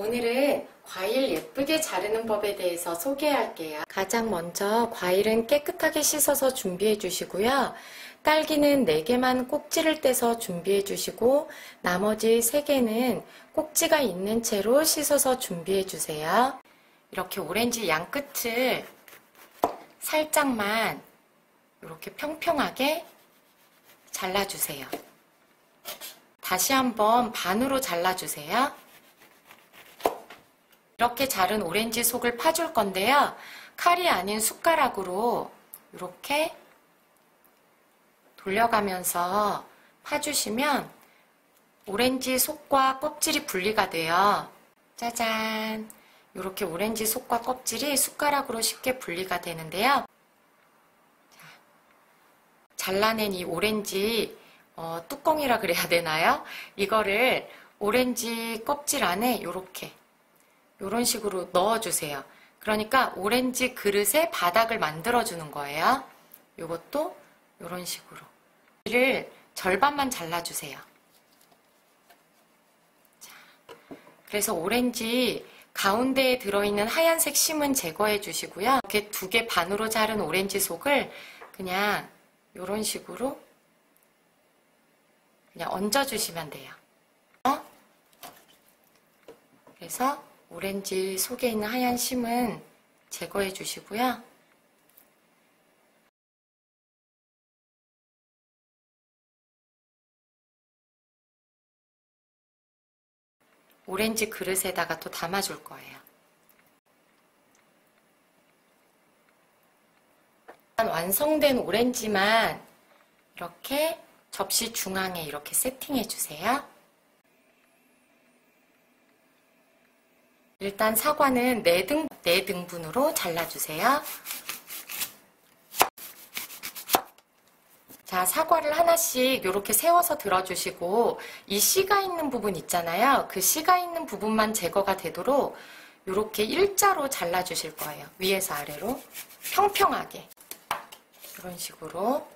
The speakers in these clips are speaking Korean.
오늘은 과일 예쁘게 자르는 법에 대해서 소개할게요. 가장 먼저 과일은 깨끗하게 씻어서 준비해 주시고요. 딸기는 4개만 꼭지를 떼서 준비해 주시고 나머지 3개는 꼭지가 있는 채로 씻어서 준비해 주세요. 이렇게 오렌지 양 끝을 살짝만 이렇게 평평하게 잘라주세요. 다시 한번 반으로 잘라주세요. 이렇게 자른 오렌지 속을 파줄 건데요. 칼이 아닌 숟가락으로 이렇게 돌려가면서 파주시면 오렌지 속과 껍질이 분리가 돼요. 짜잔! 이렇게 오렌지 속과 껍질이 숟가락으로 쉽게 분리가 되는데요. 잘라낸 이 오렌지 뚜껑이라 그래야 되나요? 이거를 오렌지 껍질 안에 이런 식으로 넣어주세요. 그러니까 오렌지 그릇의 바닥을 만들어주는 거예요. 이것도 이런 식으로. 이를 절반만 잘라주세요. 자, 그래서 오렌지 가운데에 들어있는 하얀색 심은 제거해 주시고요. 이렇게 2개 반으로 자른 오렌지 속을 그냥 이런 식으로 그냥 얹어주시면 돼요. 그래서 오렌지 속에 있는 하얀 심은 제거해 주시고요. 오렌지 그릇에다가 또 담아줄 거예요. 완성된 오렌지만 이렇게 접시 중앙에 이렇게 세팅해 주세요. 일단 사과는 4등분으로 잘라주세요. 자, 사과를 하나씩 이렇게 세워서 들어주시고 이 씨가 있는 부분 있잖아요. 그 씨가 있는 부분만 제거가 되도록 이렇게 일자로 잘라주실 거예요. 위에서 아래로 평평하게 이런 식으로.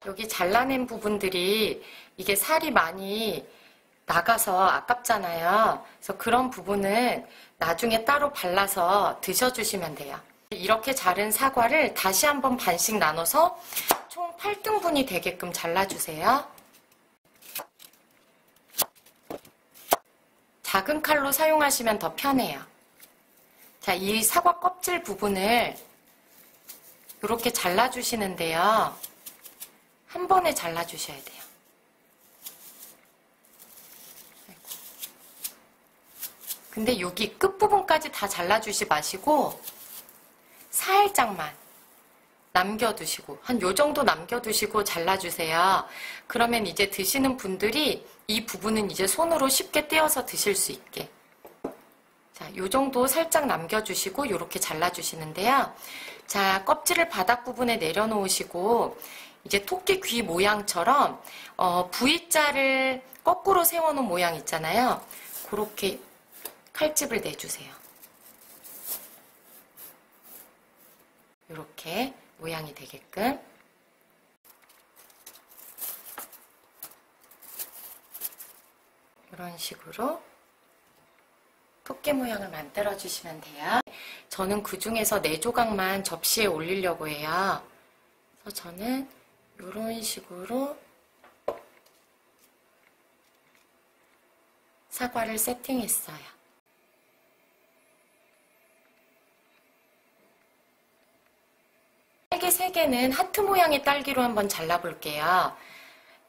여기 잘라낸 부분들이 이게 살이 많이 나가서 아깝잖아요. 그래서 그런 부분은 나중에 따로 발라서 드셔주시면 돼요. 이렇게 자른 사과를 다시 한번 반씩 나눠서 총 8등분이 되게끔 잘라주세요. 작은 칼로 사용하시면 더 편해요. 자, 이 사과 껍질 부분을 이렇게 잘라주시는데요. 한 번에 잘라주셔야 돼요. 근데 여기 끝부분까지 다 잘라주지 마시고 살짝만 남겨두시고 한 요 정도 남겨두시고 잘라주세요. 그러면 이제 드시는 분들이 이 부분은 이제 손으로 쉽게 떼어서 드실 수 있게. 자, 요 정도 살짝 남겨주시고 요렇게 잘라주시는데요. 자, 껍질을 바닥 부분에 내려놓으시고 이제 토끼 귀 모양처럼 V자를 거꾸로 세워놓은 모양 있잖아요. 그렇게 칼집을 내주세요. 이렇게 모양이 되게끔. 이런 식으로 토끼 모양을 만들어 주시면 돼요. 저는 그 중에서 4조각만 접시에 올리려고 해요. 그래서 저는 이런 식으로 사과를 세팅했어요. 딸기 3개는 하트 모양의 딸기로 한번 잘라볼게요.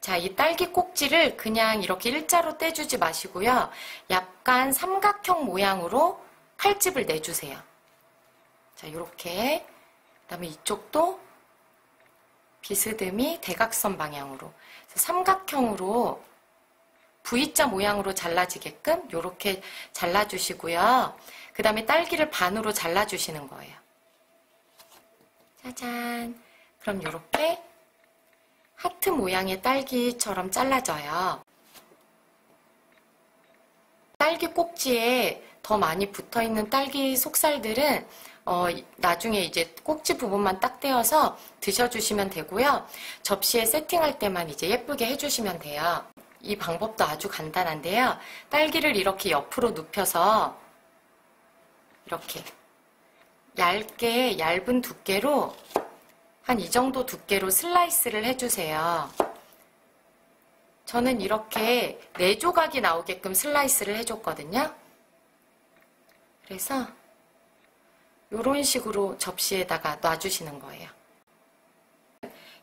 자, 이 딸기 꼭지를 그냥 이렇게 일자로 떼주지 마시고요. 약간 삼각형 모양으로 칼집을 내주세요. 자, 이렇게. 그 다음에 이쪽도 비스듬히 대각선 방향으로. 삼각형으로 V자 모양으로 잘라지게끔 이렇게 잘라주시고요. 그 다음에 딸기를 반으로 잘라주시는 거예요. 짜잔. 그럼 이렇게 하트 모양의 딸기처럼 잘라져요. 딸기 꼭지에 더 많이 붙어있는 딸기 속살들은 나중에 이제 꼭지 부분만 딱 떼어서 드셔주시면 되고요. 접시에 세팅할 때만 이제 예쁘게 해주시면 돼요. 이 방법도 아주 간단한데요. 딸기를 이렇게 옆으로 눕혀서 이렇게 얇게 얇은 두께로 한 이 정도 두께로 슬라이스를 해주세요. 저는 이렇게 4조각이 나오게끔 슬라이스를 해줬거든요. 그래서 이런 식으로 접시에다가 놔주시는 거예요.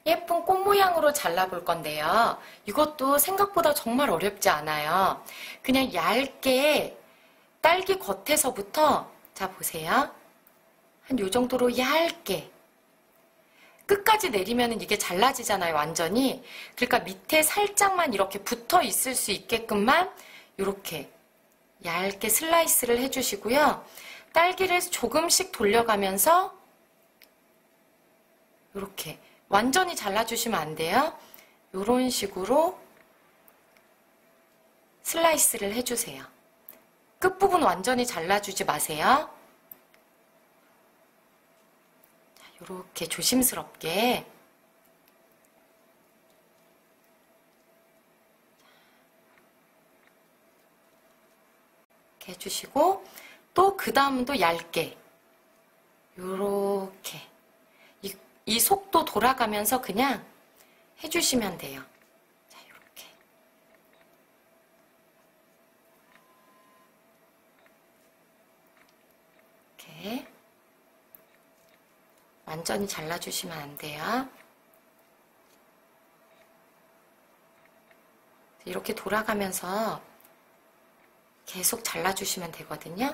예쁜 꽃 모양으로 잘라볼 건데요. 이것도 생각보다 정말 어렵지 않아요. 그냥 얇게 딸기 겉에서부터, 자 보세요. 한 요 정도로 얇게 끝까지 내리면 이게 잘라지잖아요, 완전히. 그러니까 밑에 살짝만 이렇게 붙어 있을 수 있게끔만 이렇게 얇게 슬라이스를 해주시고요. 딸기를 조금씩 돌려가면서 이렇게 완전히 잘라주시면 안 돼요. 이런 식으로 슬라이스를 해주세요. 끝부분 완전히 잘라주지 마세요. 이렇게 조심스럽게 이렇게 해주시고 또 그 다음도 얇게 이렇게 이 속도 돌아가면서 그냥 해주시면 돼요. 자, 이렇게 이렇게 완전히 잘라주시면 안 돼요. 이렇게 돌아가면서 계속 잘라주시면 되거든요.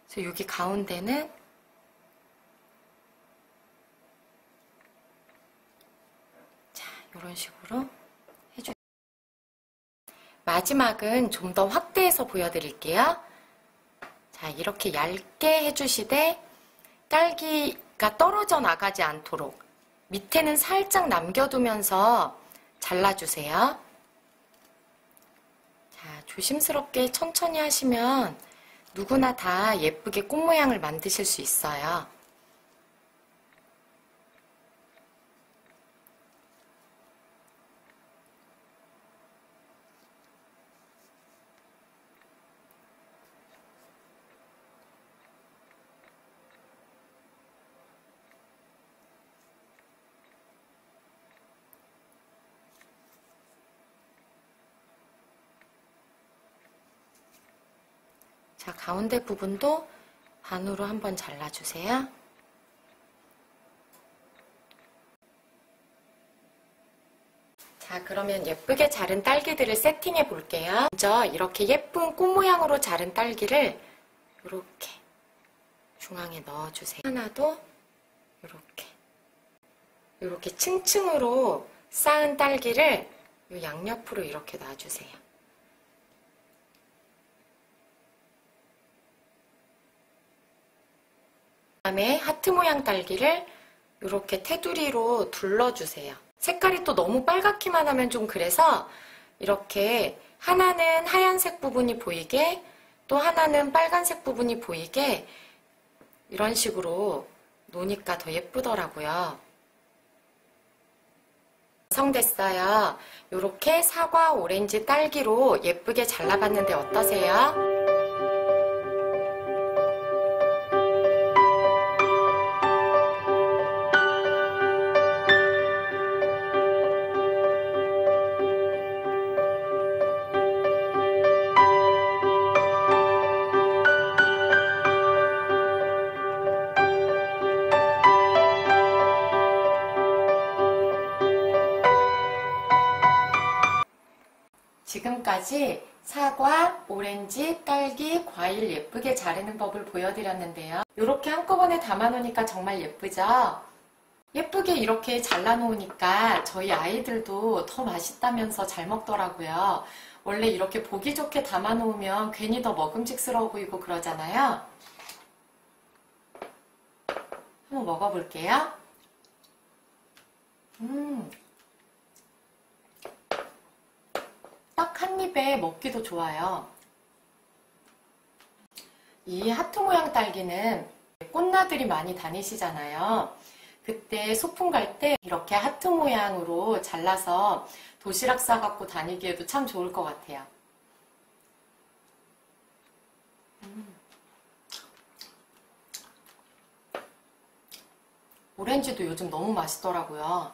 그래서 여기 가운데는 자, 이런 식으로 해주세요. 마지막은 좀 더 확대해서 보여드릴게요. 자, 이렇게 얇게 해주시되 딸기가 떨어져 나가지 않도록 밑에는 살짝 남겨두면서 잘라주세요. 자, 조심스럽게 천천히 하시면 누구나 다 예쁘게 꽃 모양을 만드실 수 있어요. 자, 가운데 부분도 반으로 한번 잘라주세요. 자, 그러면 예쁘게 자른 딸기들을 세팅해 볼게요. 먼저 이렇게 예쁜 꽃 모양으로 자른 딸기를 이렇게 중앙에 넣어주세요. 하나도 이렇게 층층으로 쌓은 딸기를 이 양옆으로 이렇게 놔주세요. 그다음에 하트 모양 딸기를 이렇게 테두리로 둘러주세요. 색깔이 또 너무 빨갛기만 하면 좀 그래서 이렇게 하나는 하얀색 부분이 보이게 또 하나는 빨간색 부분이 보이게 이런 식으로 놓으니까 더 예쁘더라고요. 완성됐어요. 이렇게 사과, 오렌지, 딸기로 예쁘게 잘라봤는데 어떠세요? 지금까지 사과, 오렌지, 딸기, 과일 예쁘게 자르는 법을 보여드렸는데요. 이렇게 한꺼번에 담아놓으니까 정말 예쁘죠? 예쁘게 이렇게 잘라놓으니까 저희 아이들도 더 맛있다면서 잘 먹더라고요. 원래 이렇게 보기 좋게 담아놓으면 괜히 더 먹음직스러워 보이고 그러잖아요. 한번 먹어볼게요. 딱 한 입에 먹기도 좋아요. 이 하트 모양 딸기는 꽃나들이 많이 다니시잖아요. 그때 소풍 갈 때 이렇게 하트 모양으로 잘라서 도시락 싸갖고 다니기에도 참 좋을 것 같아요. 오렌지도 요즘 너무 맛있더라고요.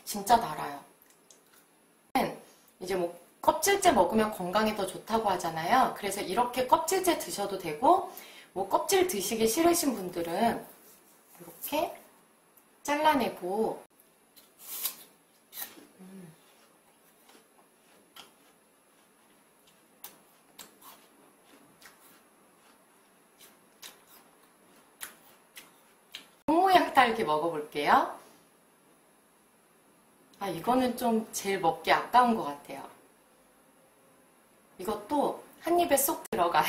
진짜 달아요. 이제 뭐 껍질째 먹으면 건강에 더 좋다고 하잖아요. 그래서 이렇게 껍질째 드셔도 되고, 뭐 껍질 드시기 싫으신 분들은 이렇게 잘라내고, 모양 딸기 먹어볼게요. 아, 이거는 좀 제일 먹기 아까운 것 같아요. 이것도 한 입에 쏙 들어가요.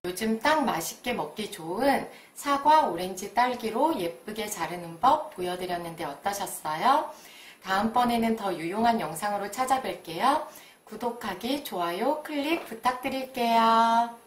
요즘 딱 맛있게 먹기 좋은 사과, 오렌지, 딸기로 예쁘게 자르는 법 보여드렸는데 어떠셨어요? 다음번에는 더 유용한 영상으로 찾아뵐게요. 구독하기, 좋아요, 클릭 부탁드릴게요.